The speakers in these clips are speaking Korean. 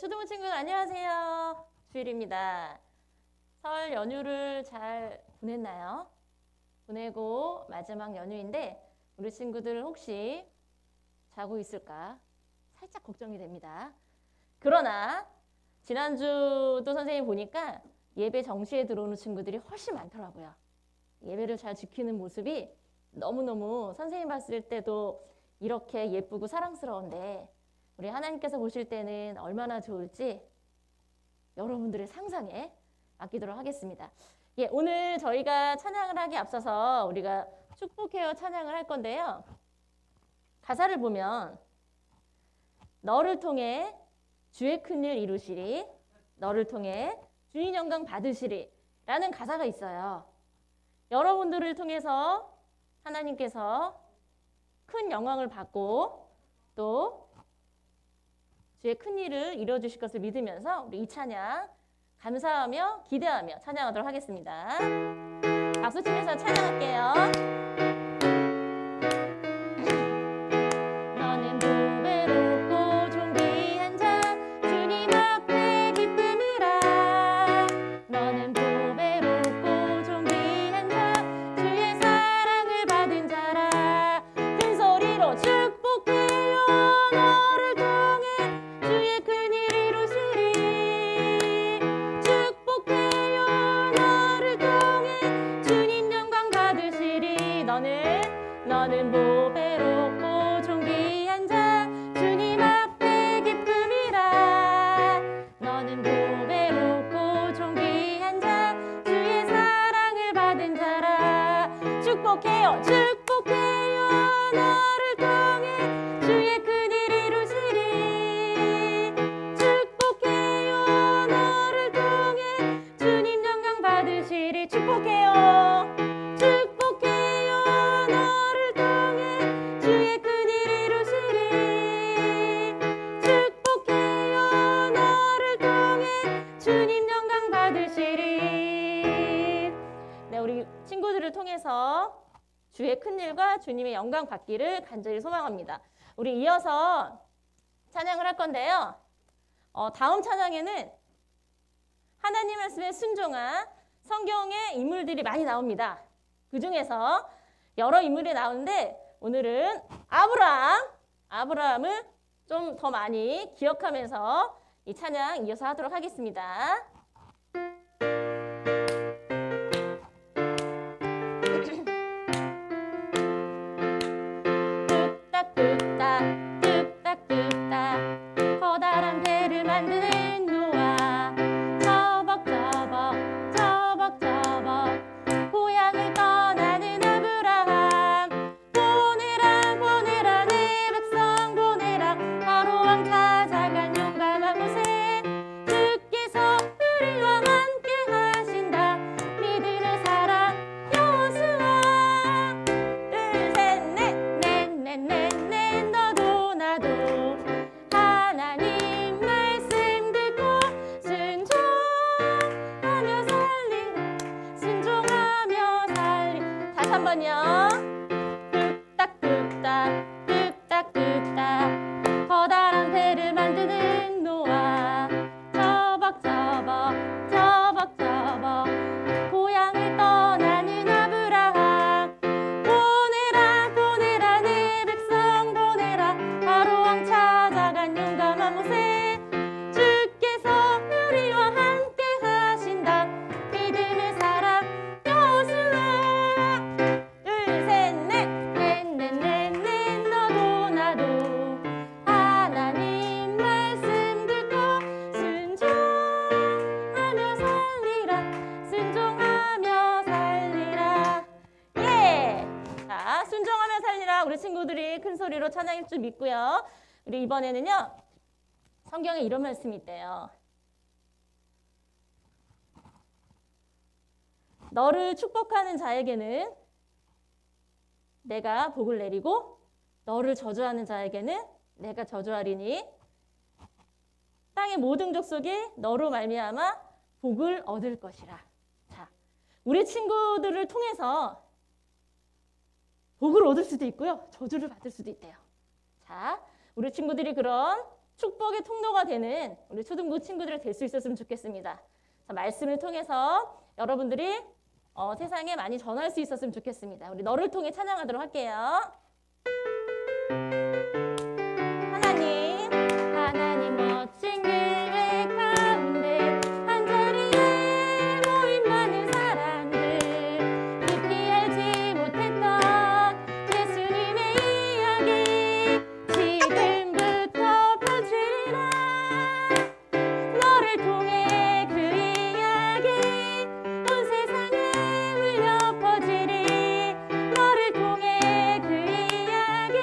초등부 친구들 안녕하세요. 주일입니다. 설 연휴를 잘 보냈나요? 보내고 마지막 연휴인데 우리 친구들 혹시 자고 있을까? 살짝 걱정이 됩니다. 그러나 지난주도 선생님 보니까 예배 정시에 들어오는 친구들이 훨씬 많더라고요. 예배를 잘 지키는 모습이 너무너무 선생님 봤을 때도 이렇게 예쁘고 사랑스러운데 우리 하나님께서 보실 때는 얼마나 좋을지 여러분들의 상상에 맡기도록 하겠습니다. 예, 오늘 저희가 찬양을 하기 앞서서 우리가 축복해요 찬양을 할 건데요. 가사를 보면 너를 통해 주의 큰일 이루시리, 너를 통해 주인 영광 받으시리 라는 가사가 있어요. 여러분들을 통해서 하나님께서 큰 영광을 받고 또 주의 큰일을 이루어주실 것을 믿으면서 우리 이 찬양 감사하며 기대하며 찬양하도록 하겠습니다. 박수 치면서 찬양할게요. 너는 보배롭고 존귀한 자 주님 앞에 기쁨이라. 너는 보배롭고 존귀한 자 주의 사랑을 받은 자라. 축복해요 축복해요 너를 통해 주의 큰일 이루시리. 축복해요 너를 통해 주님 영광 받으시리. 축복해요 친구들을 통해서 주의 큰일과 주님의 영광 받기를 간절히 소망합니다. 우리 이어서 찬양을 할 건데요. 다음 찬양에는 하나님 말씀에 순종한 성경의 인물들이 많이 나옵니다. 그 중에서 여러 인물이 나오는데 오늘은 아브라함을 좀 더 많이 기억하면서 이 찬양 이어서 하도록 하겠습니다. 뚝딱뚝딱 커다란 배를 만드는 노아. 처벅처벅 고향을 떠나는 아브라함. 보내라 내 백성 보내라. 바로왕 찾아간 용감한 모세. 주께서 우리와 함께 하신다. 믿음의 사람 여호수아. 둘 셋 넷 너도 나도 하나님 말씀 듣고 순종하며 살리. 다시 한번요. 뚝딱뚝딱 커다란 배를 만드는 노아. 처벅처벅 고향을 떠나는 아브라함. 보내라 내 백성 보내라. 바로왕 찾아간 용감한 모세. 주께서 우리와 함께 하신다. 믿음의 사람 여호수아. 둘 셋 넷 너도 나도 하나님 말씀 듣고 순종하며 살리라. 예! 자, 순종하며 살리라. 우리 친구들이 큰 소리로 찬양할 줄 믿고요. 우리 이번에는요. 성경에 이런 말씀이 있대요. 너를 축복하는 자에게는 내가 복을 내리고 너를 저주하는 자에게는 내가 저주하리니 땅의 모든 족속이 너로 말미암아 복을 얻을 것이라. 자, 우리 친구들을 통해서 복을 얻을 수도 있고요. 저주를 받을 수도 있대요. 자, 우리 친구들이 그런 축복의 통로가 되는 우리 초등부 친구들이 될 수 있었으면 좋겠습니다. 자, 말씀을 통해서 여러분들이 세상에 많이 전할 수 있었으면 좋겠습니다. 우리 너를 통해 찬양하도록 할게요. 하나님 멋진 계획 가운데 한자리에 모인 많은 사람들 깊이 알지 못했던 예수님의 이야기 지금부터 펼치리라. 너를 통해 그 이야기 온 세상에 울려 퍼지리. 너를 통해 그 이야기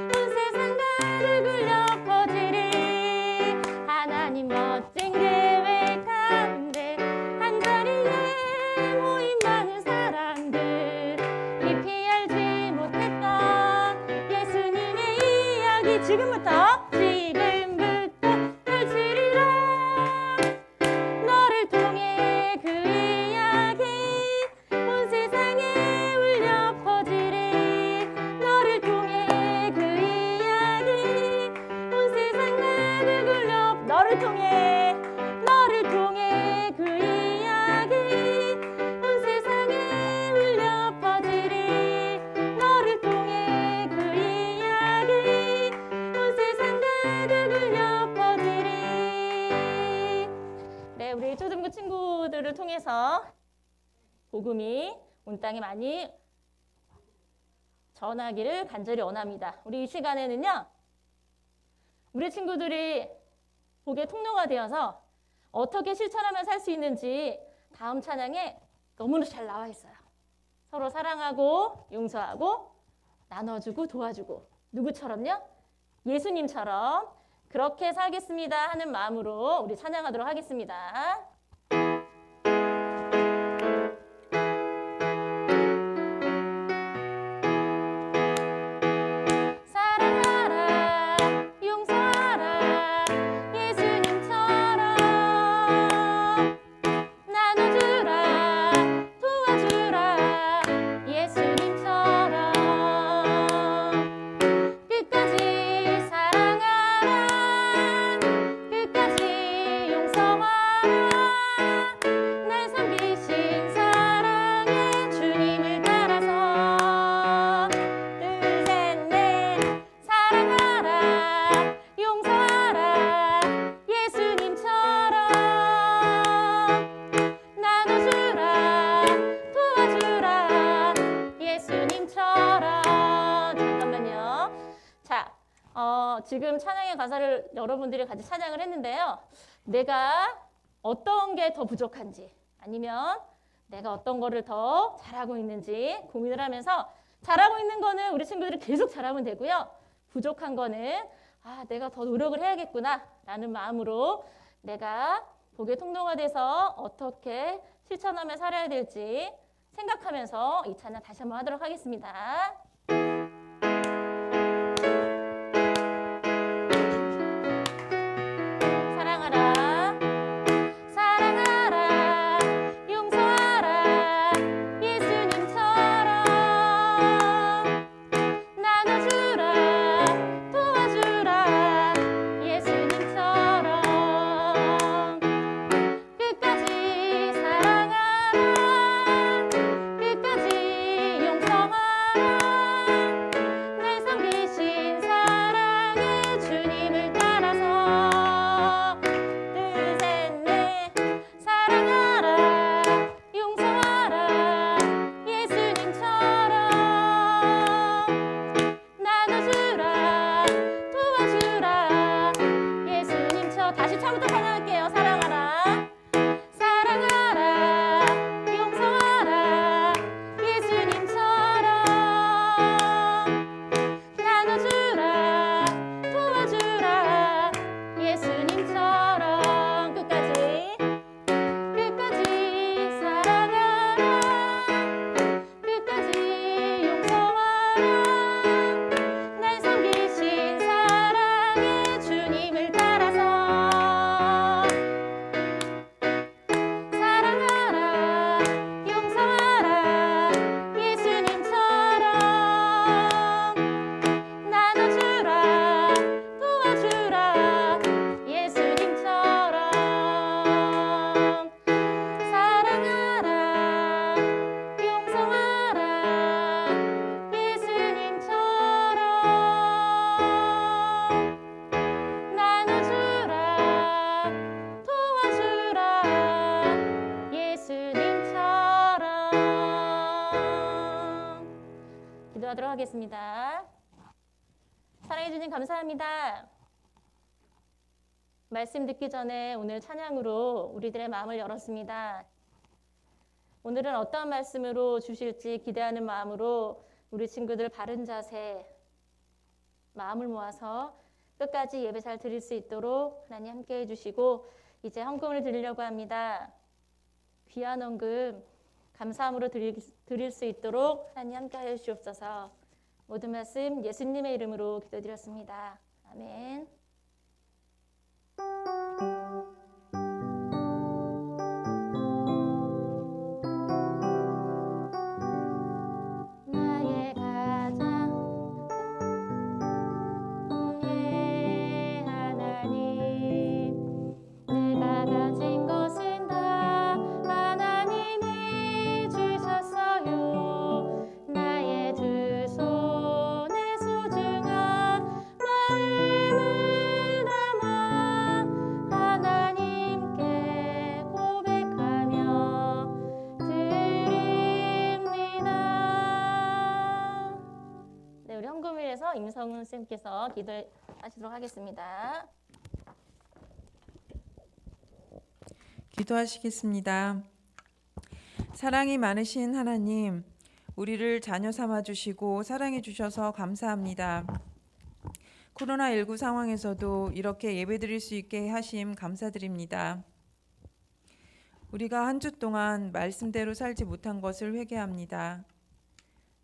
온 세상 가득 울려 퍼지리. 하나님 멋진 계획 가운데 한자리에 모인 많은 사람들 깊이 알지 못했던 예수님의 이야기 지금부터 펼치리라. 너를 통해 그 이야기 온 세상에 울려 퍼지리. 너를 통해 그 이야기 온 세상 가득 울려 너를 통해 그 이야기 온 세상에 울려 퍼지리. 너를 통해 그 이야기 온 세상 가득 울려 퍼지리. 네, 우리 초등부 친구들을 통해서 복음이 온 땅에 많이 전하기를 간절히 원합니다. 우리 이 시간에는요, 우리 친구들이 복의 통로가 되어서 어떻게 실천하면 살 수 있는지 다음 찬양에 너무나 잘 나와 있어요. 서로 사랑하고 용서하고 나눠주고 도와주고 누구처럼요? 예수님처럼 그렇게 살겠습니다 하는 마음으로 우리 찬양하도록 하겠습니다. 사랑하라 용서하라 예수님처럼 나눠주라 도와주라 예수님처럼 끝까지 사랑하라 끝까지 용서하라 날 섬기신 사랑의 주님을 따라서 둘, 셋, 넷 사랑하라 용서하라 예수님처럼 나눠주라 도와주라 예수님처럼. 잠깐만요. 자, 지금 찬양의 가사를 여러분들이 같이 찬양을 했는데요. 내가 어떤 게 더 부족한지 아니면 내가 어떤 거를 더 잘하고 있는지 고민을 하면서 잘하고 있는 거는 우리 친구들이 계속 잘하면 되고요. 부족한 거는 내가 더 노력을 해야겠구나 라는 마음으로 내가 복의 통로가 돼서 어떻게 실천하며 살아야 될지 생각하면서 이 찬양 다시 한번 하도록 하겠습니다. 사랑하라 사랑하라 용서하라 예수님처럼 나눠주라 도와주라 예수님처럼 끝까지 사랑하라 끝까지 용서하라 날 섬기신 사랑의 주님을 따라서 둘, 셋, 넷 사랑하라 용서하라 예수님처럼 나눠주라 도와주라 예수님처럼. 다시 처음부터 찬양할게요. 사랑하라 사랑하라 용서하라 예수님처럼 나눠주라 도와주라 예수님처럼 끝까지 사랑하라 끝까지 용서하라 날 섬기신 사랑의 주님을 따라서 기도하겠습니다. 사랑해 주님 감사합니다. 말씀 듣기 전에 오늘 찬양으로 우리들의 마음을 열었습니다. 오늘은 어떠한 말씀으로 주실지 기대하는 마음으로 우리 친구들 바른 자세, 마음을 모아서 끝까지 예배 잘 드릴 수 있도록 하나님 함께 해주시고 이제 헌금을 드리려고 합니다. 귀한 헌금 감사함으로 드릴 수 있도록 하나님 함께 하여 주시옵소서. 모든 말씀 예수님의 이름으로 기도드렸습니다. 아멘. 나의 가장 예 하나님, 내가 가진 것은 다 하나님이 주셨어요. 나의 두 손에 소중한 마음을 담아 하나님께 고백하며 드립니다. 네, 우리 헌금을 위해서 임성훈 쌤께서 기도하시도록 하겠습니다. 기도하시겠습니다. 사랑이 많으신 하나님, 우리를 자녀 삼아 주시고 사랑해 주셔서 감사합니다. 코로나19 상황에서도 이렇게 예배드릴 수 있게 하심 감사드립니다. 우리가 한 주 동안 말씀대로 살지 못한 것을 회개합니다.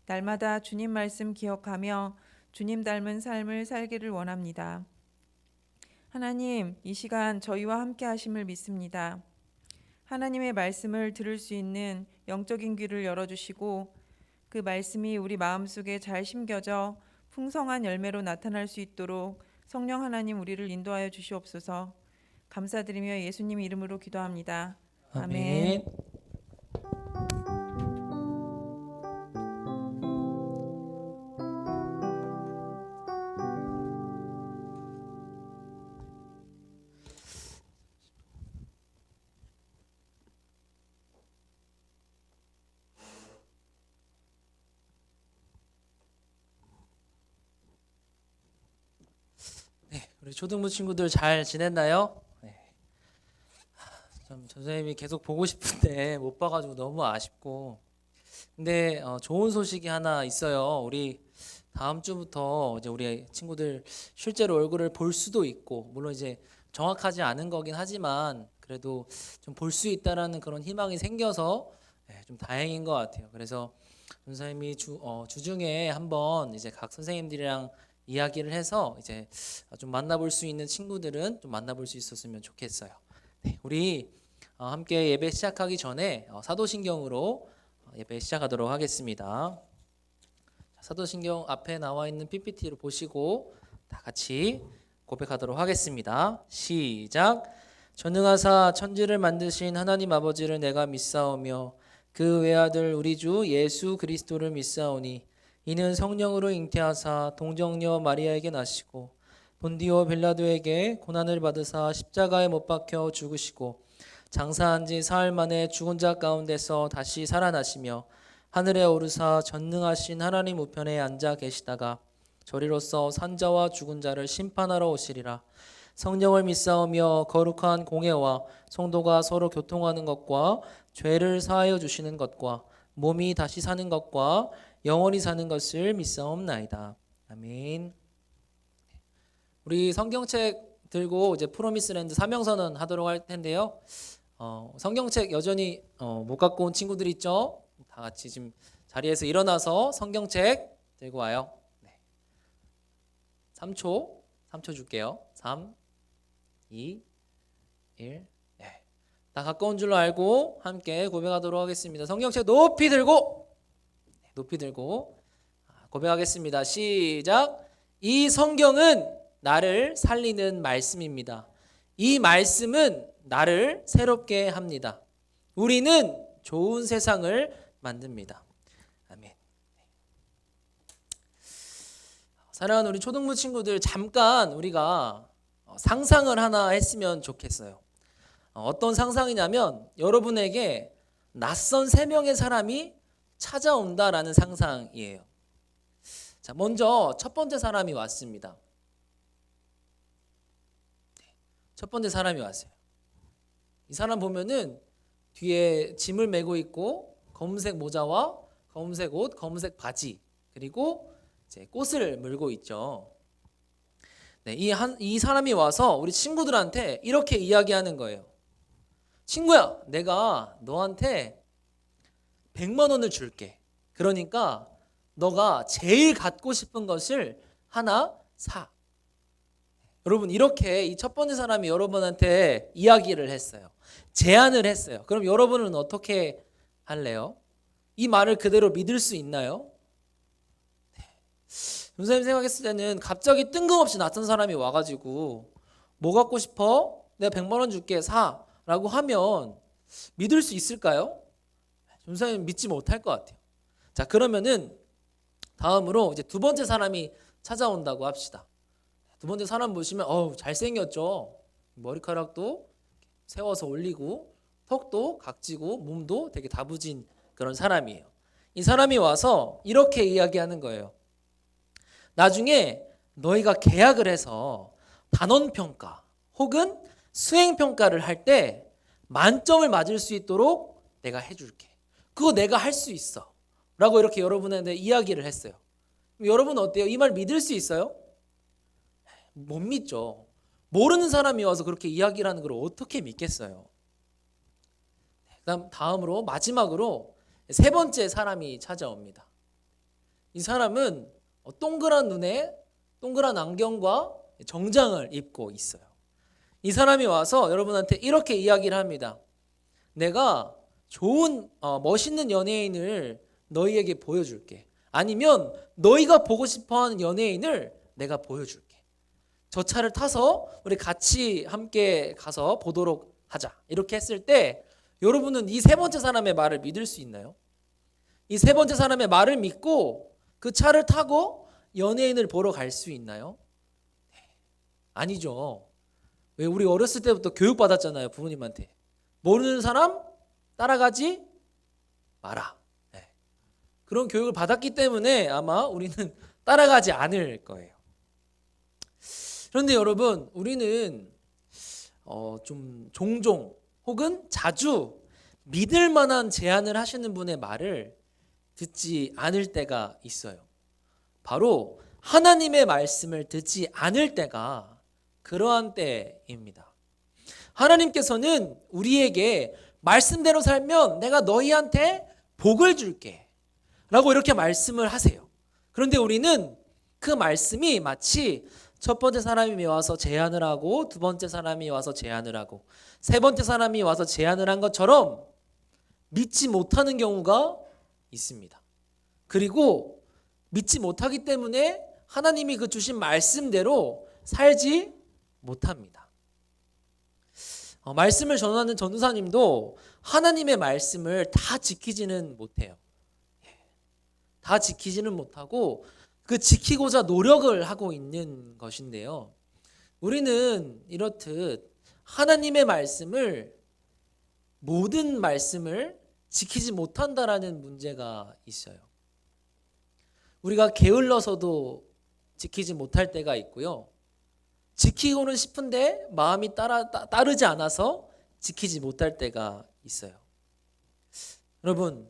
날마다 주님 말씀 기억하며 주님 닮은 삶을 살기를 원합니다. 하나님, 이 시간 저희와 함께 하심을 믿습니다. 하나님의 말씀을 들을 수 있는 영적인 귀를 열어주시고 그 말씀이 우리 마음속에 잘 심겨져 풍성한 열매로 나타날 수 있도록 성령 하나님 우리를 인도하여 주시옵소서. 감사드리며 예수님 이름으로 기도합니다. 아멘. 우리 초등부 친구들 잘 지냈나요? 네. 참 선생님이 계속 보고 싶은데 못 봐가지고 너무 아쉽고. 근데 좋은 소식이 하나 있어요. 우리 다음 주부터 이제 우리 친구들 실제로 얼굴을 볼 수도 있고, 물론 이제 정확하지 않은 거긴 하지만 그래도 좀 볼 수 있다라는 그런 희망이 생겨서 좀 다행인 것 같아요. 그래서 선생님이 주중에 한번 이제 각 선생님들이랑 이야기를 해서 이제 좀 만나볼 수 있는 친구들은 좀 만나볼 수 있었으면 좋겠어요. 네, 우리 함께 예배 시작하기 전에 사도신경으로 예배 시작하도록 하겠습니다. 사도신경 앞에 나와 있는 PPT를 보시고 다 같이 고백하도록 하겠습니다. 시작. 전능하사 천지를 만드신 하나님 아버지를 내가 믿사오며 그 외아들 우리 주 예수 그리스도를 믿사오니 이는 성령으로 잉태하사 동정녀 마리아에게 나시고 본디오 빌라도에게 고난을 받으사 십자가에 못 박혀 죽으시고 장사한 지 사흘 만에 죽은 자 가운데서 다시 살아나시며 하늘에 오르사 전능하신 하나님 우편에 앉아 계시다가 저리로서 산자와 죽은 자를 심판하러 오시리라. 성령을 믿사오며 거룩한 공예와 성도가 서로 교통하는 것과 죄를 사하여 주시는 것과 몸이 다시 사는 것과 영원히 사는 것을 믿사옵나이다. 아멘. 우리 성경책 들고 이제 프로미스랜드 사명선언 하도록 할 텐데요. 성경책 여전히 못 갖고 온 친구들 있죠? 다 같이 지금 자리에서 일어나서 성경책 들고 와요. 네. 3초 줄게요. 3, 2, 1. 네. 다 갖고 온 줄로 알고 함께 고백하도록 하겠습니다. 성경책 높이 들고 고백하겠습니다. 시작. 이 성경은 나를 살리는 말씀입니다. 이 말씀은 나를 새롭게 합니다. 우리는 좋은 세상을 만듭니다. 아멘. 사랑하는 우리 초등부 친구들, 잠깐 우리가 상상을 하나 했으면 좋겠어요. 어떤 상상이냐면 여러분에게 낯선 3명의 사람이 찾아온다라는 상상이에요. 자, 먼저 첫 번째 사람이 왔습니다. 첫 번째 사람이 왔어요. 이 사람 보면은 뒤에 짐을 메고 있고 검은색 모자와 검은색 옷, 검은색 바지, 그리고 이제 꽃을 물고 있죠. 네, 이 사람이 와서 우리 친구들한테 이렇게 이야기하는 거예요. 친구야, 내가 너한테 100만 원을 줄게. 그러니까 너가 제일 갖고 싶은 것을 하나 사. 여러분, 이렇게 이 첫 번째 사람이 여러분한테 이야기를 했어요. 제안을 했어요. 그럼 여러분은 어떻게 할래요? 이 말을 그대로 믿을 수 있나요? 선생님 생각했을 때는 갑자기 뜬금없이 낯선 사람이 와가지고 뭐 갖고 싶어? 내가 100만 원 줄게, 사 라고 하면 믿을 수 있을까요? 선생님 믿지 못할 것 같아요. 자, 그러면은 다음으로 이제 두 번째 사람이 찾아온다고 합시다. 두 번째 사람 보시면 잘생겼죠. 머리카락도 세워서 올리고 턱도 각지고 몸도 되게 다부진 그런 사람이에요. 이 사람이 와서 이렇게 이야기하는 거예요. 나중에 너희가 계약을 해서 단원평가 혹은 수행평가를 할 때 만점을 맞을 수 있도록 내가 해줄게. 그거 내가 할 수 있어 라고 이렇게 여러분한테 이야기를 했어요. 여러분 어때요? 이 말 믿을 수 있어요? 못 믿죠. 모르는 사람이 와서 그렇게 이야기를 하는 걸 어떻게 믿겠어요? 다음으로 마지막으로 세 번째 사람이 찾아옵니다. 이 사람은 동그란 눈에 동그란 안경과 정장을 입고 있어요. 이 사람이 와서 여러분한테 이렇게 이야기를 합니다. 내가 좋은 멋있는 연예인을 너희에게 보여줄게. 아니면 너희가 보고 싶어하는 연예인을 내가 보여줄게. 저 차를 타서 우리 같이 함께 가서 보도록 하자. 이렇게 했을 때 여러분은 이 세 번째 사람의 말을 믿을 수 있나요? 이 세 번째 사람의 말을 믿고 그 차를 타고 연예인을 보러 갈 수 있나요? 아니죠. 왜 우리 어렸을 때부터 교육받았잖아요. 부모님한테. 모르는 사람 따라가지 마라. 그런 교육을 받았기 때문에 아마 우리는 따라가지 않을 거예요. 그런데 여러분, 우리는 좀 종종 혹은 자주 믿을 만한 제안을 하시는 분의 말을 듣지 않을 때가 있어요. 바로 하나님의 말씀을 듣지 않을 때가 그러한 때입니다. 하나님께서는 우리에게 말씀대로 살면 내가 너희한테 복을 줄게 라고 이렇게 말씀을 하세요. 그런데 우리는 그 말씀이 마치 첫 번째 사람이 와서 제안을 하고 두 번째 사람이 와서 제안을 하고 세 번째 사람이 와서 제안을 한 것처럼 믿지 못하는 경우가 있습니다. 그리고 믿지 못하기 때문에 하나님이 그 주신 말씀대로 살지 못합니다. 말씀을 전하는 전도사님도 하나님의 말씀을 다 지키지는 못해요. 다 지키지는 못하고 그 지키고자 노력을 하고 있는 것인데요. 우리는 이렇듯 하나님의 말씀을 모든 말씀을 지키지 못한다라는 문제가 있어요. 우리가 게을러서도 지키지 못할 때가 있고요. 지키고는 싶은데 마음이 따르지 않아서 지키지 못할 때가 있어요. 여러분,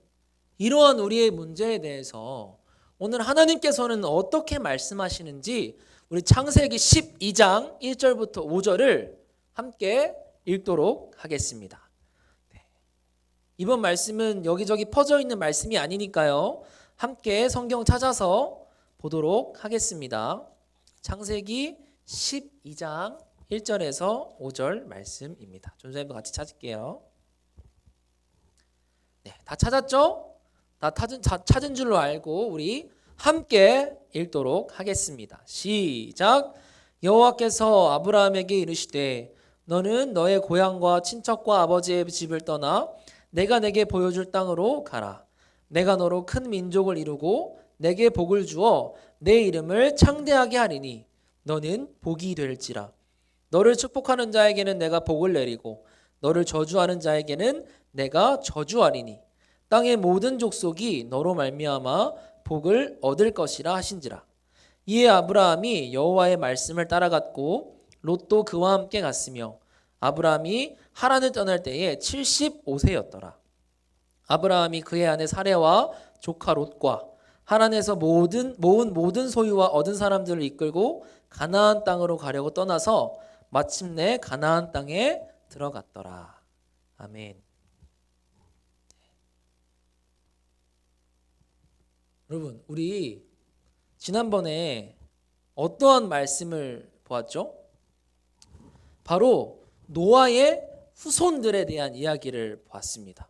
이러한 우리의 문제에 대해서 오늘 하나님께서는 어떻게 말씀하시는지 우리 창세기 12장 1절부터 5절을 함께 읽도록 하겠습니다. 이번 말씀은 여기저기 퍼져 있는 말씀이 아니니까요. 함께 성경 찾아서 보도록 하겠습니다. 창세기 12장 1절에서 5절 말씀입니다. 전사님도 같이 찾을게요. 네, 다 찾았죠? 다 찾은 줄로 알고 우리 함께 읽도록 하겠습니다. 시작. 여호와께서 아브라함에게 이르시되 너는 너의 고향과 친척과 아버지의 집을 떠나 내가 내게 보여줄 땅으로 가라. 내가 너로 큰 민족을 이루고 내게 복을 주어 내 이름을 창대하게 하리니 너는 복이 될지라. 너를 축복하는 자에게는 내가 복을 내리고 너를 저주하는 자에게는 내가 저주하리니 땅의 모든 족속이 너로 말미암아 복을 얻을 것이라 하신지라. 이에 아브라함이 여호와의 말씀을 따라갔고 롯도 그와 함께 갔으며 아브라함이 하란을 떠날 때에 75세였더라. 아브라함이 그의 아내 사레와 조카 롯과 하란에서 모은 모든 소유와 얻은 사람들을 이끌고 가나안 땅으로 가려고 떠나서 마침내 가나안 땅에 들어갔더라. 아멘. 여러분, 우리 지난번에 어떠한 말씀을 보았죠? 바로 노아의 후손들에 대한 이야기를 보았습니다.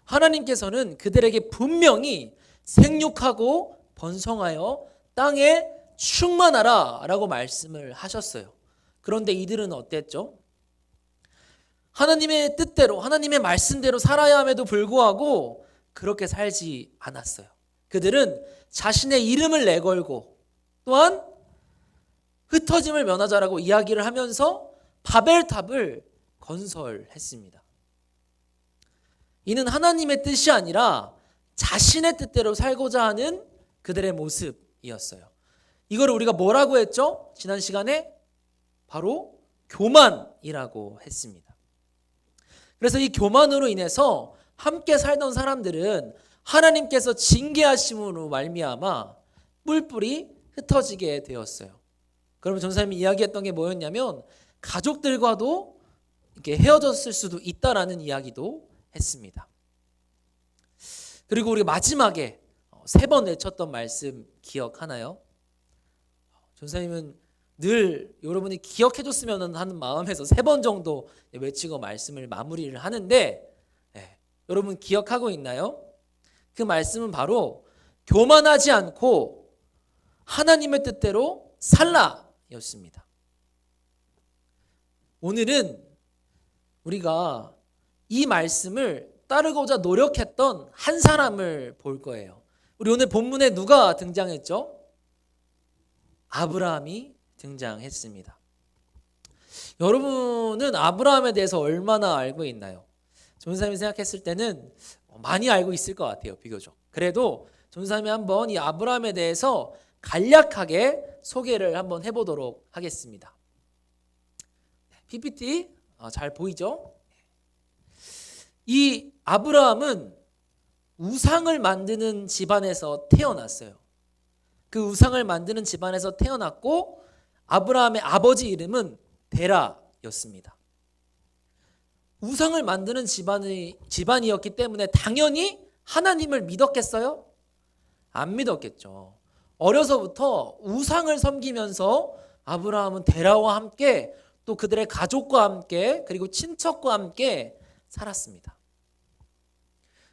하나님께서는 그들에게 분명히 생육하고 번성하여 땅에 충만하라 라고 말씀을 하셨어요. 그런데 이들은 어땠죠? 하나님의 뜻대로, 하나님의 말씀대로 살아야 함에도 불구하고 그렇게 살지 않았어요. 그들은 자신의 이름을 내걸고 또한 흩어짐을 면하자라고 이야기를 하면서 바벨탑을 건설했습니다. 이는 하나님의 뜻이 아니라 자신의 뜻대로 살고자 하는 그들의 모습이었어요. 이걸 우리가 뭐라고 했죠? 지난 시간에 바로 교만이라고 했습니다. 그래서 이 교만으로 인해서 함께 살던 사람들은 하나님께서 징계하심으로 말미암아 뿔뿔이 흩어지게 되었어요. 그러면 전사님이 이야기했던 게 뭐였냐면 가족들과도 이렇게 헤어졌을 수도 있다라는 이야기도 했습니다. 그리고 우리가 마지막에 3번 외쳤던 말씀 기억하나요? 전사님은 늘 여러분이 기억해줬으면 하는 마음에서 3번 정도 외치고 말씀을 마무리를 하는데 여러분 기억하고 있나요? 그 말씀은 바로 교만하지 않고 하나님의 뜻대로 살라 였습니다. 오늘은 우리가 이 말씀을 따르고자 노력했던 한 사람을 볼 거예요. 우리 오늘 본문에 누가 등장했죠? 아브라함이 등장했습니다. 여러분은 아브라함에 대해서 얼마나 알고 있나요? 전사님이 생각했을 때는 많이 알고 있을 것 같아요. 비교적. 그래도 전사님이 한번 이 아브라함에 대해서 간략하게 소개를 한번 해보도록 하겠습니다. PPT 잘 보이죠? 이 아브라함은 우상을 만드는 집안에서 태어났어요. 그 우상을 만드는 집안에서 태어났고 아브라함의 아버지 이름은 데라였습니다. 우상을 만드는 집안이었기 때문에 당연히 하나님을 믿었겠어요? 안 믿었겠죠. 어려서부터 우상을 섬기면서 아브라함은 데라와 함께 또 그들의 가족과 함께 그리고 친척과 함께 살았습니다.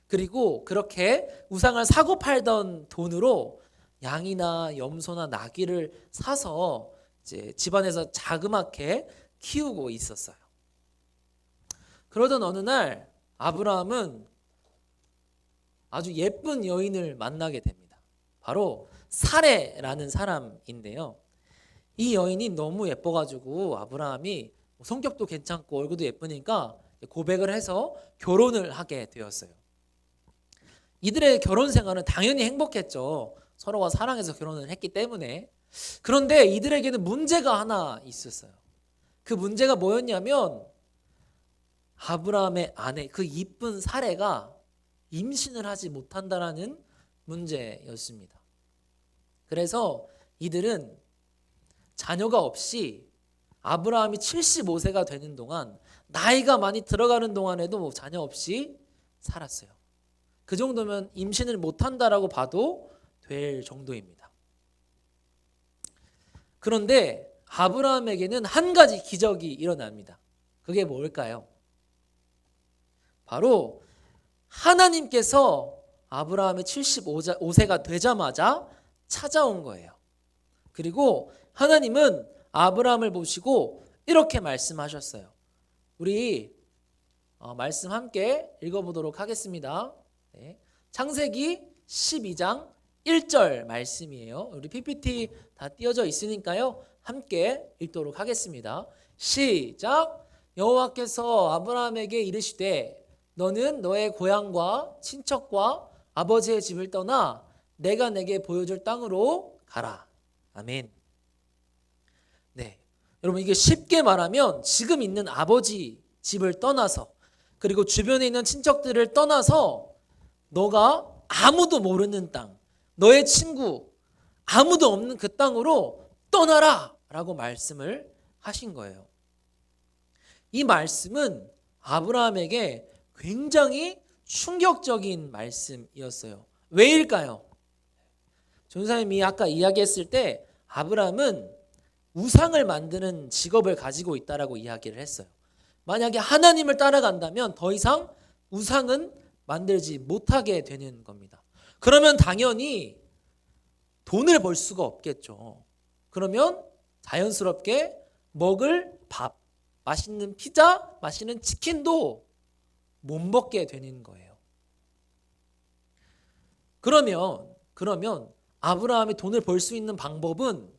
그리고 그렇게 우상을 사고 팔던 돈으로 양이나 염소나 나귀를 사서 이제 집안에서 자그맣게 키우고 있었어요. 그러던 어느 날 아브라함은 아주 예쁜 여인을 만나게 됩니다. 바로 사레라는 사람인데요. 이 여인이 너무 예뻐가지고 아브라함이 성격도 괜찮고 얼굴도 예쁘니까 고백을 해서 결혼을 하게 되었어요. 이들의 결혼 생활은 당연히 행복했죠. 서로가 사랑해서 결혼을 했기 때문에. 그런데 이들에게는 문제가 하나 있었어요. 그 문제가 뭐였냐면 아브라함의 아내 그 이쁜 사레가 임신을 하지 못한다라는 문제였습니다. 그래서 이들은 자녀가 없이 아브라함이 75세가 되는 동안 나이가 많이 들어가는 동안에도 자녀 없이 살았어요. 그 정도면 임신을 못한다라고 봐도 될 정도입니다. 그런데 아브라함에게는 한 가지 기적이 일어납니다. 그게 뭘까요? 바로 하나님께서 아브라함이 75세가 되자마자 찾아온 거예요. 그리고 하나님은 아브라함을 보시고 이렇게 말씀하셨어요. 우리 말씀 함께 읽어보도록 하겠습니다. 네. 창세기 12장 1절 말씀이에요. 우리 PPT 다 띄어져 있으니까요. 함께 읽도록 하겠습니다. 시작. 여호와께서 아브라함에게 이르시되 너는 너의 고향과 친척과 아버지의 집을 떠나 내가 내게 보여줄 땅으로 가라. 아멘. 네. 여러분, 이게 쉽게 말하면 지금 있는 아버지 집을 떠나서, 그리고 주변에 있는 친척들을 떠나서 너가 아무도 모르는 땅, 너의 친구 아무도 없는 그 땅으로 떠나라 라고 말씀을 하신 거예요. 이 말씀은 아브라함에게 굉장히 충격적인 말씀이었어요. 왜일까요? 전사님이 아까 이야기했을 때 아브라함은 우상을 만드는 직업을 가지고 있다라고 이야기를 했어요. 만약에 하나님을 따라간다면 더 이상 우상은 만들지 못하게 되는 겁니다. 그러면 당연히 돈을 벌 수가 없겠죠. 그러면 자연스럽게 먹을 밥, 맛있는 피자, 맛있는 치킨도 못 먹게 되는 거예요. 그러면 아브라함이 돈을 벌 수 있는 방법은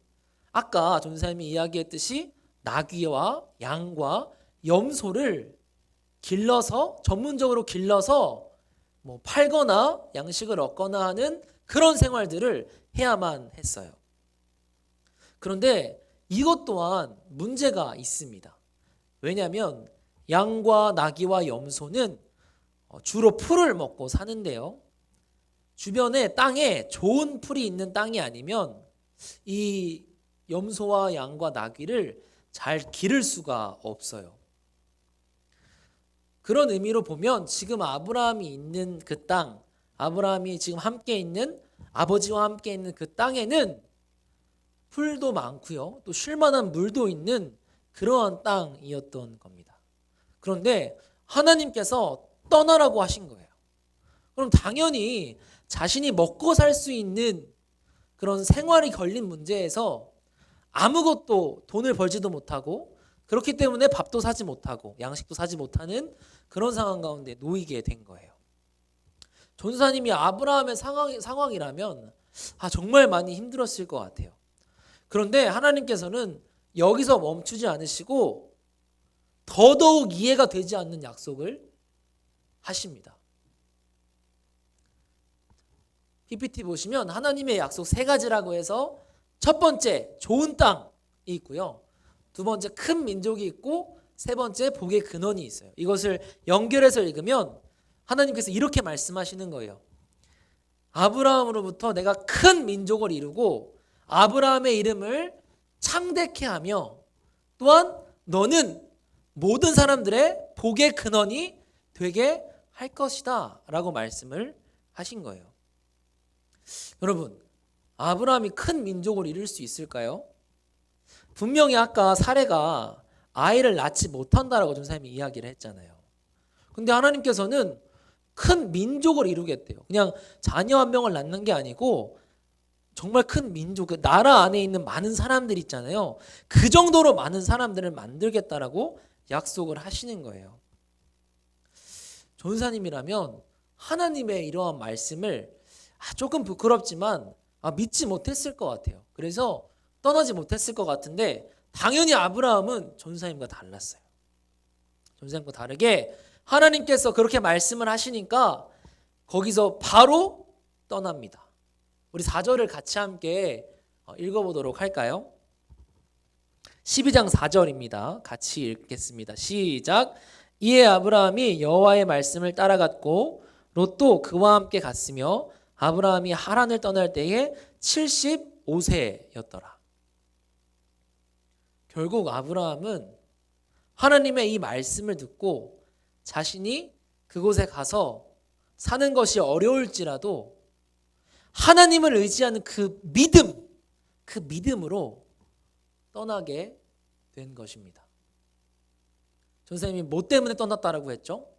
아까 전사님이 이야기했듯이 나귀와 양과 염소를 전문적으로 길러서 뭐 팔거나 양식을 얻거나 하는 그런 생활들을 해야만 했어요. 그런데 이것 또한 문제가 있습니다. 왜냐하면 양과 나귀와 염소는 주로 풀을 먹고 사는데요. 주변에 땅에 좋은 풀이 있는 땅이 아니면 이 염소와 양과 나귀를 잘 기를 수가 없어요. 그런 의미로 보면 지금 아브라함이 있는 그 땅, 아브라함이 지금 함께 있는 아버지와 함께 있는 그 땅에는 풀도 많고요. 또 쉴만한 물도 있는 그러한 땅이었던 겁니다. 그런데 하나님께서 떠나라고 하신 거예요. 그럼 당연히 자신이 먹고 살 수 있는 그런 생활이 걸린 문제에서 아무것도 돈을 벌지도 못하고 그렇기 때문에 밥도 사지 못하고 양식도 사지 못하는 그런 상황 가운데 놓이게 된 거예요. 전사님이 아브라함의 상황이라면 정말 많이 힘들었을 것 같아요. 그런데 하나님께서는 여기서 멈추지 않으시고 더더욱 이해가 되지 않는 약속을 하십니다. PPT 보시면 하나님의 약속 3가지라고 해서 첫 번째 좋은 땅이 있고요. 두 번째 큰 민족이 있고 세 번째 복의 근원이 있어요. 이것을 연결해서 읽으면 하나님께서 이렇게 말씀하시는 거예요. 아브라함으로부터 내가 큰 민족을 이루고 아브라함의 이름을 창대케 하며 또한 너는 모든 사람들의 복의 근원이 되게 할 것이다 라고 말씀을 하신 거예요. 여러분, 아브라함이 큰 민족을 이룰 수 있을까요? 분명히 아까 사례가 아이를 낳지 못한다라고 전사님이 이야기를 했잖아요. 근데 하나님께서는 큰 민족을 이루겠대요. 그냥 자녀 한 명을 낳는 게 아니고 정말 큰 민족, 그 나라 안에 있는 많은 사람들 있잖아요. 그 정도로 많은 사람들을 만들겠다라고 약속을 하시는 거예요. 전사님이라면 하나님의 이러한 말씀을 조금 부끄럽지만 믿지 못했을 것 같아요. 그래서 떠나지 못했을 것 같은데 당연히 아브라함은 전사님과 달랐어요. 전사님과 다르게 하나님께서 그렇게 말씀을 하시니까 거기서 바로 떠납니다. 우리 4절을 같이 함께 읽어보도록 할까요? 12장 4절입니다. 같이 읽겠습니다. 시작. 이에 아브라함이 여호와의 말씀을 따라갔고 롯도 그와 함께 갔으며 아브라함이 하란을 떠날 때에 75세였더라. 결국 아브라함은 하나님의 이 말씀을 듣고 자신이 그곳에 가서 사는 것이 어려울지라도 하나님을 의지하는 그 믿음으로 떠나게 된 것입니다. 전사님이 뭐 때문에 떠났다라고 했죠?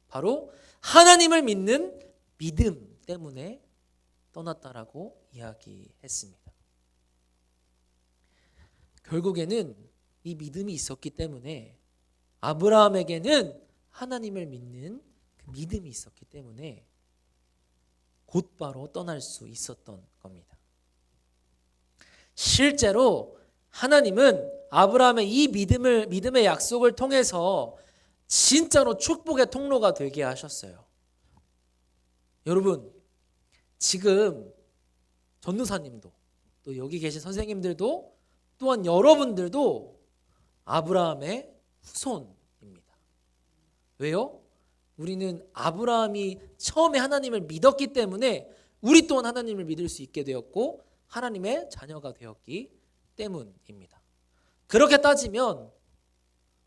바로 하나님을 믿는 믿음 때문에 떠났다라고 이야기했습니다. 결국에는 이 믿음이 있었기 때문에 아브라함에게는 하나님을 믿는 그 믿음이 있었기 때문에 곧바로 떠날 수 있었던 겁니다. 실제로 하나님은 아브라함의 이 믿음의 약속을 통해서 진짜로 축복의 통로가 되게 하셨어요. 여러분, 지금 전도사님도 또 또 여기 계신 선생님들도 또한 여러분들도 아브라함의 후손입니다. 왜요? 우리는 아브라함이 처음에 하나님을 믿었기 때문에 우리 또한 하나님을 믿을 수 있게 되었고 하나님의 자녀가 되었기 때문입니다. 그렇게 따지면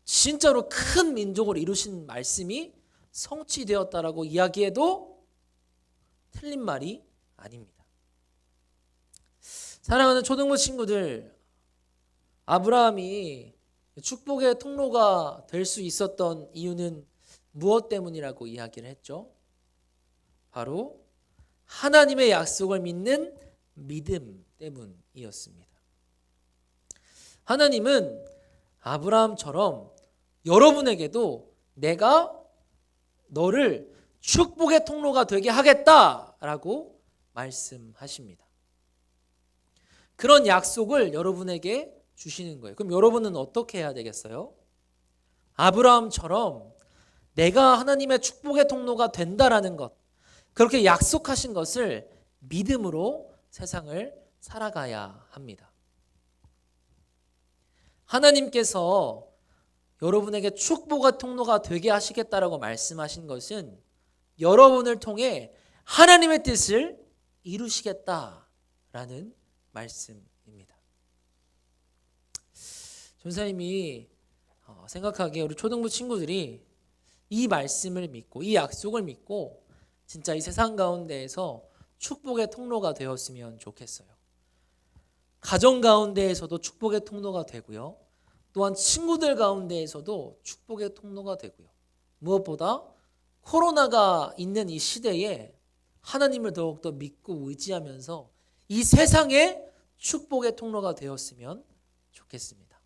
진짜로 큰 민족을 이루신 말씀이 성취되었다라고 이야기해도 틀린 말이 아닙니다. 사랑하는 초등부 친구들, 아브라함이 축복의 통로가 될 수 있었던 이유는 무엇 때문이라고 이야기를 했죠? 바로 하나님의 약속을 믿는 믿음 때문이었습니다. 하나님은 아브라함처럼 여러분에게도 내가 너를 축복의 통로가 되게 하겠다라고 말씀하십니다. 그런 약속을 여러분에게 주시는 거예요. 그럼 여러분은 어떻게 해야 되겠어요? 아브라함처럼 내가 하나님의 축복의 통로가 된다라는 것, 그렇게 약속하신 것을 믿음으로 세상을 살아가야 합니다. 하나님께서 여러분에게 축복의 통로가 되게 하시겠다라고 말씀하신 것은 여러분을 통해 하나님의 뜻을 이루시겠다라는 말씀입니다. 전사님이 생각하기에 우리 초등부 친구들이 이 말씀을 믿고 이 약속을 믿고 진짜 이 세상 가운데에서 축복의 통로가 되었으면 좋겠어요. 가정 가운데에서도 축복의 통로가 되고요. 또한 친구들 가운데에서도 축복의 통로가 되고요. 무엇보다 코로나가 있는 이 시대에 하나님을 더욱더 믿고 의지하면서 이 세상에 축복의 통로가 되었으면 좋겠습니다.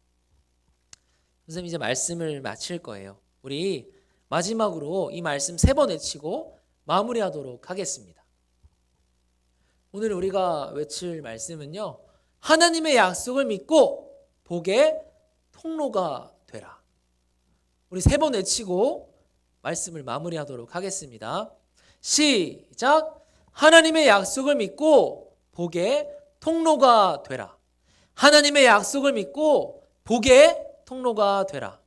선생님 이제 말씀을 마칠 거예요. 우리 마지막으로 이 말씀 3번 외치고 마무리하도록 하겠습니다. 오늘 우리가 외칠 말씀은요. 하나님의 약속을 믿고 복의 통로가 되라. 우리 3번 외치고 말씀을 마무리하도록 하겠습니다. 시작. 하나님의 약속을 믿고 복의 통로가 되라. 하나님의 약속을 믿고 복의 통로가 되라.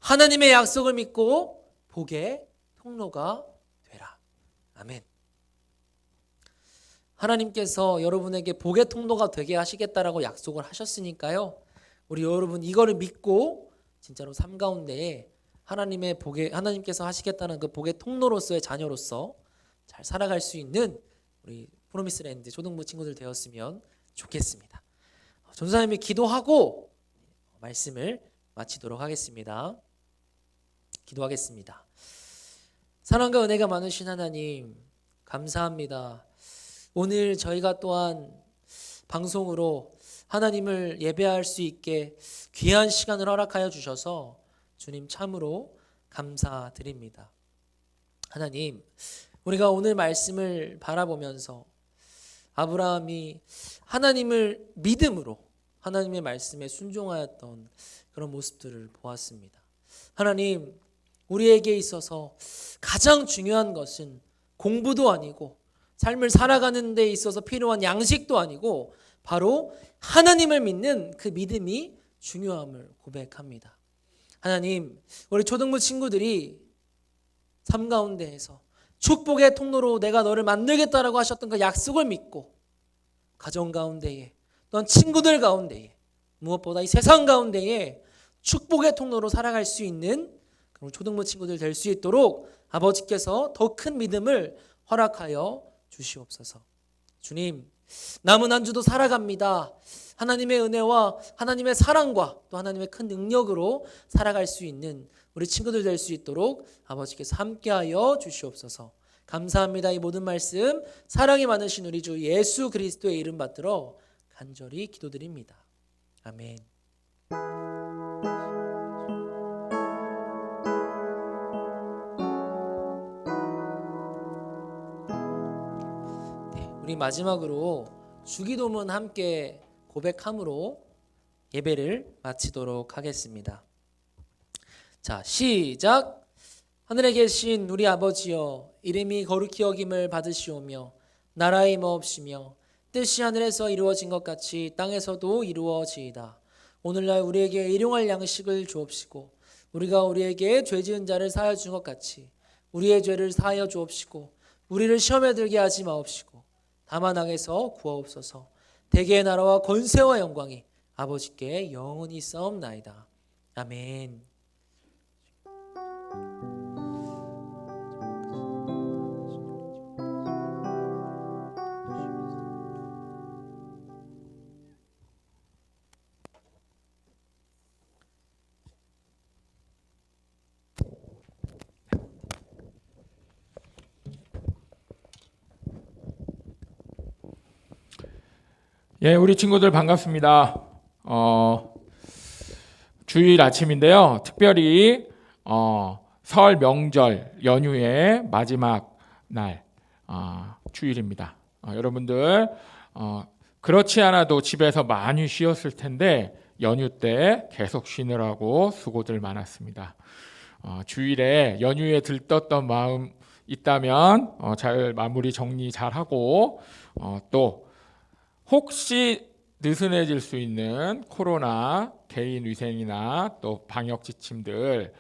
하나님의 약속을 믿고 복의 통로가 되라. 아멘. 하나님께서 여러분에게 복의 통로가 되게 하시겠다라고 약속을 하셨으니까요. 우리 여러분 이거를 믿고 진짜로 삶 가운데에 하나님께서 하시겠다는 그 복의 통로로서의 자녀로서 잘 살아갈 수 있는 우리 프로미스랜드 초등부 친구들 되었으면 좋겠습니다. 전사님이 기도하고 말씀을 마치도록 하겠습니다. 기도하겠습니다. 사랑과 은혜가 많으신 하나님 감사합니다. 오늘 저희가 또한 방송으로 하나님을 예배할 수 있게 귀한 시간을 허락하여 주셔서 주님 참으로 감사드립니다. 하나님, 우리가 오늘 말씀을 바라보면서 아브라함이 하나님을 믿음으로 하나님의 말씀에 순종하였던 그런 모습들을 보았습니다. 하나님, 우리에게 있어서 가장 중요한 것은 공부도 아니고 삶을 살아가는 데 있어서 필요한 양식도 아니고 바로 하나님을 믿는 그 믿음이 중요함을 고백합니다. 하나님, 우리 초등부 친구들이 삶 가운데에서 축복의 통로로 내가 너를 만들겠다라고 하셨던 그 약속을 믿고 가정 가운데에 또한 친구들 가운데에 무엇보다 이 세상 가운데에 축복의 통로로 살아갈 수 있는 그런 초등부 친구들 될 수 있도록 아버지께서 더 큰 믿음을 허락하여 주시옵소서. 주님, 남은 한 주도 살아갑니다. 하나님의 은혜와 하나님의 사랑과 또 하나님의 큰 능력으로 살아갈 수 있는 우리 친구들 될 수 있도록 아버지께서 함께하여 주시옵소서. 감사합니다. 이 모든 말씀 사랑이 많으신 우리 주 예수 그리스도의 이름 받들어 간절히 기도드립니다. 아멘. 우리 마지막으로 주기도문 함께 고백함으로 예배를 마치도록 하겠습니다. 자, 시작. 하늘에 계신 우리 아버지여, 이름이 거룩히 여김을 받으시오며 나라의 임하옵시며 뜻이 하늘에서 이루어진 것 같이 땅에서도 이루어지이다. 오늘날 우리에게 일용할 양식을 주옵시고 우리가 우리에게 죄 지은 자를 사하여 준 것 같이 우리의 죄를 사하여 주옵시고 우리를 시험에 들게 하지 마옵시고 다만 악에서 구하옵소서. 대개의 나라와 권세와 영광이 아버지께 영원히 있사옵나이다. 아멘. 예, 우리 친구들 반갑습니다. 주일 아침인데요. 특별히 설 명절 연휴의 마지막 날 주일입니다. 여러분들 그렇지 않아도 집에서 많이 쉬었을 텐데 연휴 때 계속 쉬느라고 수고들 많았습니다. 주일에 연휴에 들떴던 마음 있다면 잘 마무리 정리 잘 하고 또 혹시 느슨해질 수 있는 코로나 개인 위생이나 또 방역 지침들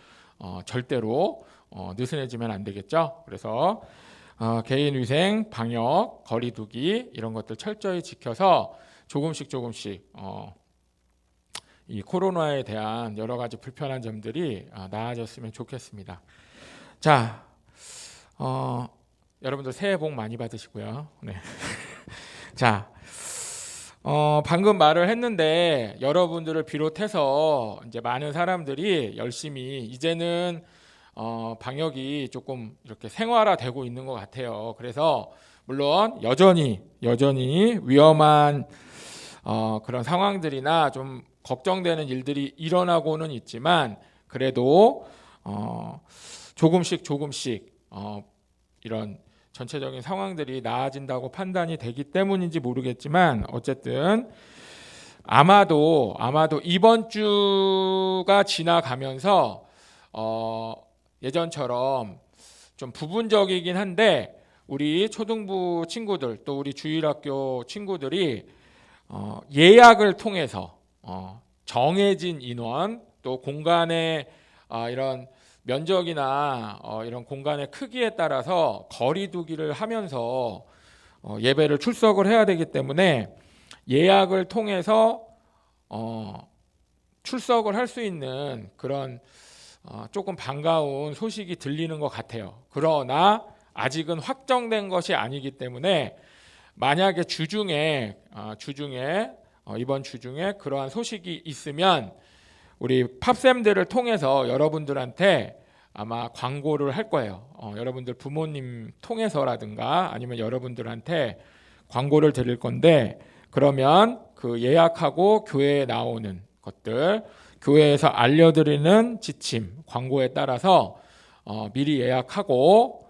절대로 느슨해지면 안 되겠죠. 그래서 개인 위생, 방역, 거리 두기 이런 것들 철저히 지켜서 조금씩 이 코로나에 대한 여러 가지 불편한 점들이 나아졌으면 좋겠습니다. 자, 여러분들 새해 복 많이 받으시고요. 네. 자, 방금 말을 했는데 여러분들을 비롯해서 이제 많은 사람들이 열심히 이제는 방역이 조금 이렇게 생활화되고 있는 것 같아요. 그래서 물론 여전히 위험한 그런 상황들이나 좀 걱정되는 일들이 일어나고는 있지만 그래도 조금씩 이런 전체적인 상황들이 나아진다고 판단이 되기 때문인지 모르겠지만 어쨌든 아마도 이번 주가 지나가면서 예전처럼 좀 부분적이긴 한데 우리 초등부 친구들 또 우리 주일학교 친구들이 예약을 통해서 정해진 인원 또 공간의 이런 면적이나 이런 공간의 크기에 따라서 거리 두기를 하면서 예배를 출석을 해야 되기 때문에 예약을 통해서 출석을 할 수 있는 그런 조금 반가운 소식이 들리는 것 같아요. 그러나 아직은 확정된 것이 아니기 때문에 만약에 이번 주중에 그러한 소식이 있으면 우리 팝쌤들을 통해서 여러분들한테 아마 광고를 할 거예요. 여러분들 부모님 통해서라든가 아니면 여러분들한테 광고를 드릴 건데 그러면 그 예약하고 교회에 나오는 것들 교회에서 알려드리는 지침 광고에 따라서 미리 예약하고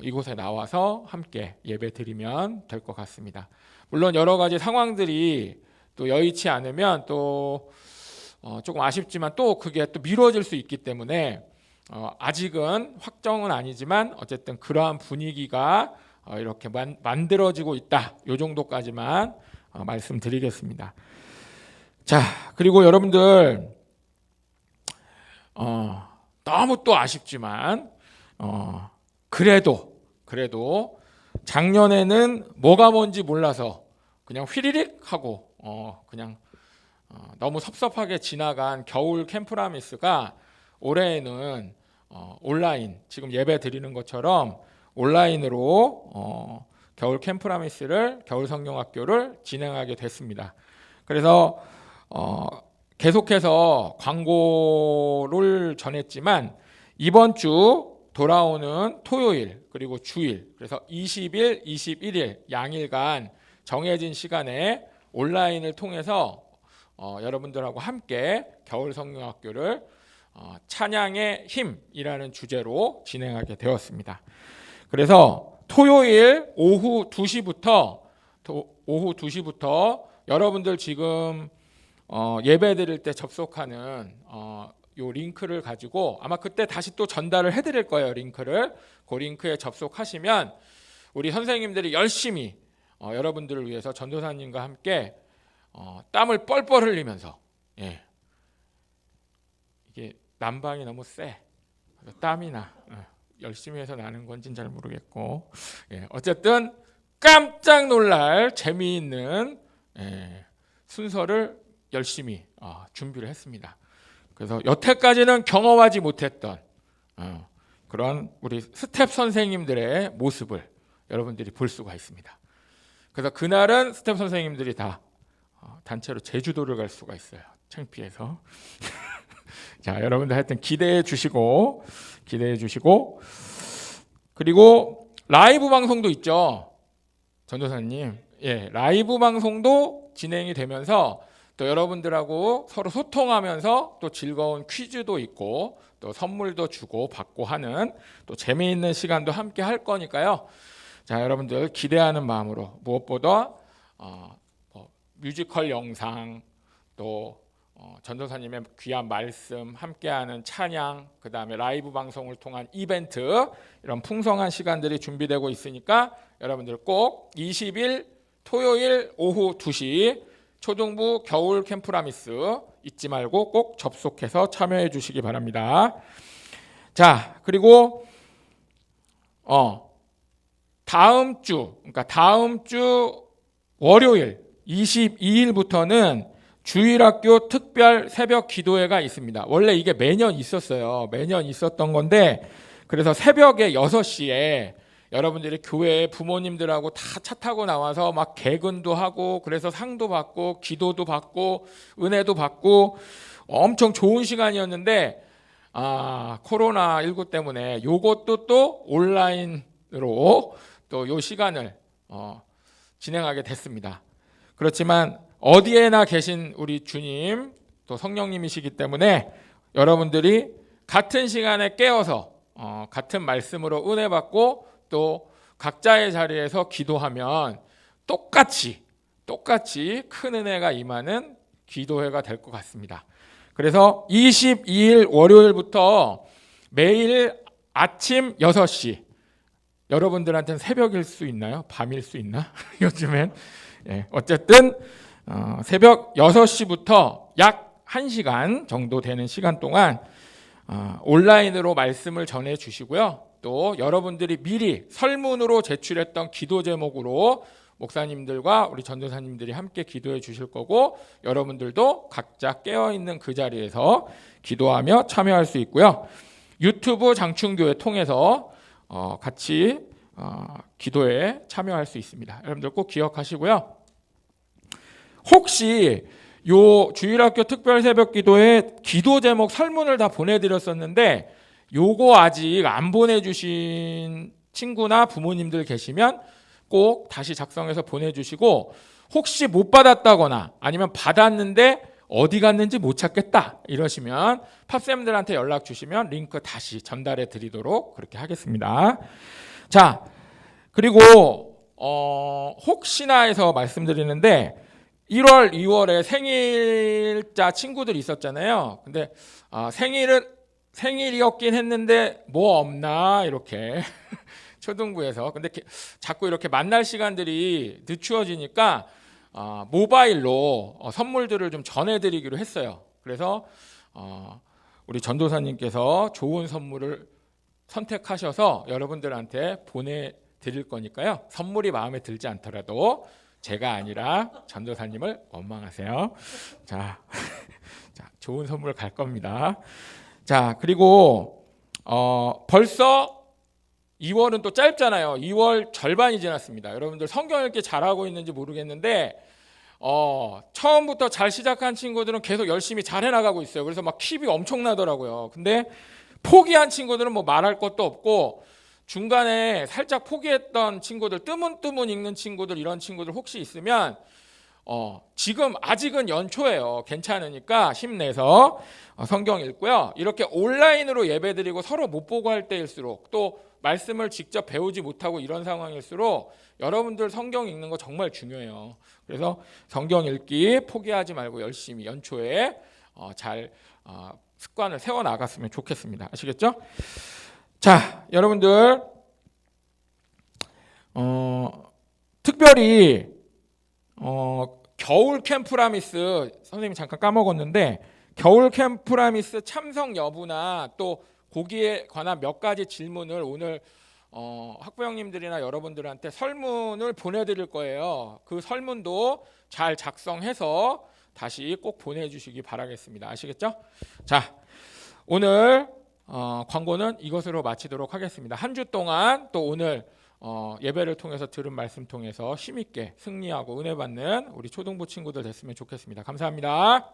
이곳에 나와서 함께 예배 드리면 될 것 같습니다. 물론 여러 가지 상황들이 또 여의치 않으면 또 조금 아쉽지만 또 그게 또 미뤄질 수 있기 때문에 아직은 확정은 아니지만 어쨌든 그러한 분위기가 이렇게 만들어지고 있다. 이 정도까지만 말씀드리겠습니다. 자, 그리고 여러분들 너무 또 아쉽지만 그래도 작년에는 뭐가 뭔지 몰라서 그냥 휘리릭 하고 그냥 너무 섭섭하게 지나간 겨울 캠프라미스가 올해에는 온라인 지금 예배 드리는 것처럼 온라인으로 겨울 캠프라미스를 겨울 성경학교를 진행하게 됐습니다. 그래서 계속해서 광고를 전했지만 이번 주 돌아오는 토요일 그리고 주일 그래서 20일, 21일 양일간 정해진 시간에 온라인을 통해서 여러분들하고 함께 겨울 성경학교를 찬양의 힘이라는 주제로 진행하게 되었습니다. 그래서 토요일 오후 2시부터 여러분들 지금 예배 드릴 때 접속하는 요 링크를 가지고 아마 그때 다시 또 전달을 해드릴 거예요. 링크를 그 링크에 접속하시면 우리 선생님들이 열심히 여러분들을 위해서 전도사님과 함께 땀을 뻘뻘 흘리면서 이게 난방이 너무 세. 땀이 나. 열심히 해서 나는 건지는 잘 모르겠고 어쨌든 깜짝 놀랄 재미있는 순서를 열심히 준비를 했습니다. 그래서 여태까지는 경험하지 못했던 그런 우리 스텝 선생님들의 모습을 여러분들이 볼 수가 있습니다. 그래서 그날은 스텝 선생님들이 다 단체로 제주도를 갈 수가 있어요. 창피해서. 자, 여러분들 하여튼 기대해 주시고 그리고 라이브 방송도 있죠. 전도사님. 라이브 방송도 진행이 되면서 또 여러분들하고 서로 소통하면서 또 즐거운 퀴즈도 있고 또 선물도 주고 받고 하는 또 재미있는 시간도 함께 할 거니까요. 자, 여러분들 기대하는 마음으로 무엇보다 뮤지컬 영상 또 전도사님의 귀한 말씀, 함께하는 찬양, 그 다음에 라이브 방송을 통한 이벤트 이런 풍성한 시간들이 준비되고 있으니까 여러분들 꼭 20일 토요일 오후 2시 초등부 겨울 캠프라미스 잊지 말고 꼭 접속해서 참여해 주시기 바랍니다. 자, 그리고 다음 주 월요일 22일부터는 주일학교 특별 새벽 기도회가 있습니다. 원래 이게 매년 있었어요. 매년 있었던 건데 그래서 새벽에 6시에 여러분들이 교회에 부모님들하고 다 차 타고 나와서 막 개근도 하고 그래서 상도 받고 기도도 받고 은혜도 받고 엄청 좋은 시간이었는데 코로나19 때문에 요것도 또 온라인으로 또 요 시간을 진행하게 됐습니다. 그렇지만 어디에나 계신 우리 주님 또 성령님이시기 때문에 여러분들이 같은 시간에 깨어서 같은 말씀으로 은혜 받고 또 각자의 자리에서 기도하면 똑같이 큰 은혜가 임하는 기도회가 될 것 같습니다. 그래서 22일 월요일부터 매일 아침 6시 여러분들한테는 새벽일 수 있나요? 밤일 수 있나? 요즘엔 어쨌든 새벽 6시부터 약 1시간 정도 되는 시간 동안 온라인으로 말씀을 전해 주시고요. 또 여러분들이 미리 설문으로 제출했던 기도 제목으로 목사님들과 우리 전도사님들이 함께 기도해 주실 거고 여러분들도 각자 깨어있는 그 자리에서 기도하며 참여할 수 있고요. 유튜브 장충교회 통해서 같이 기도에 참여할 수 있습니다. 여러분들 꼭 기억하시고요. 혹시 요 주일학교 특별 새벽 기도에 기도 제목 설문을 다 보내드렸었는데 요거 아직 안 보내주신 친구나 부모님들 계시면 꼭 다시 작성해서 보내주시고 혹시 못 받았다거나 아니면 받았는데 어디 갔는지 못 찾겠다 이러시면 팝쌤들한테 연락 주시면 링크 다시 전달해 드리도록 그렇게 하겠습니다. 자, 그리고 혹시나 해서 말씀드리는데 1월, 2월에 생일자 친구들이 있었잖아요. 근데 생일이었긴 했는데 뭐 없나 이렇게 초등부에서 근데 자꾸 이렇게 만날 시간들이 늦추어지니까 모바일로 선물들을 좀 전해드리기로 했어요. 그래서 우리 전도사님께서 좋은 선물을 선택하셔서 여러분들한테 보내드릴 거니까요. 선물이 마음에 들지 않더라도 제가 아니라 전도사님을 원망하세요. 자, 좋은 선물 갈 겁니다. 자, 그리고 벌써 2월은 또 짧잖아요. 2월 절반이 지났습니다. 여러분들 성경 읽기 잘하고 있는지 모르겠는데 처음부터 잘 시작한 친구들은 계속 열심히 잘 해나가고 있어요. 그래서 막 킵이 엄청나더라고요. 근데 포기한 친구들은 뭐 말할 것도 없고 중간에 살짝 포기했던 친구들, 뜨문뜨문 읽는 친구들, 이런 친구들 혹시 있으면 지금 아직은 연초예요. 괜찮으니까 힘내서 성경 읽고요. 이렇게 온라인으로 예배드리고 서로 못 보고 할 때일수록 또 말씀을 직접 배우지 못하고 이런 상황일수록 여러분들 성경 읽는 거 정말 중요해요. 그래서 성경 읽기 포기하지 말고 열심히 연초에 잘 습관을 세워나갔으면 좋겠습니다. 아시겠죠? 자, 여러분들 특별히 겨울 캠프라미스 선생님 잠깐 까먹었는데 겨울 캠프라미스 참석 여부나 또 거기에 관한 몇 가지 질문을 오늘 학부형님들이나 여러분들한테 설문을 보내드릴 거예요. 그 설문도 잘 작성해서 다시 꼭 보내주시기 바라겠습니다. 아시겠죠? 자, 오늘 광고는 이것으로 마치도록 하겠습니다. 한 주 동안 또 오늘 예배를 통해서 들은 말씀 통해서 힘있게 승리하고 은혜 받는 우리 초등부 친구들 됐으면 좋겠습니다. 감사합니다.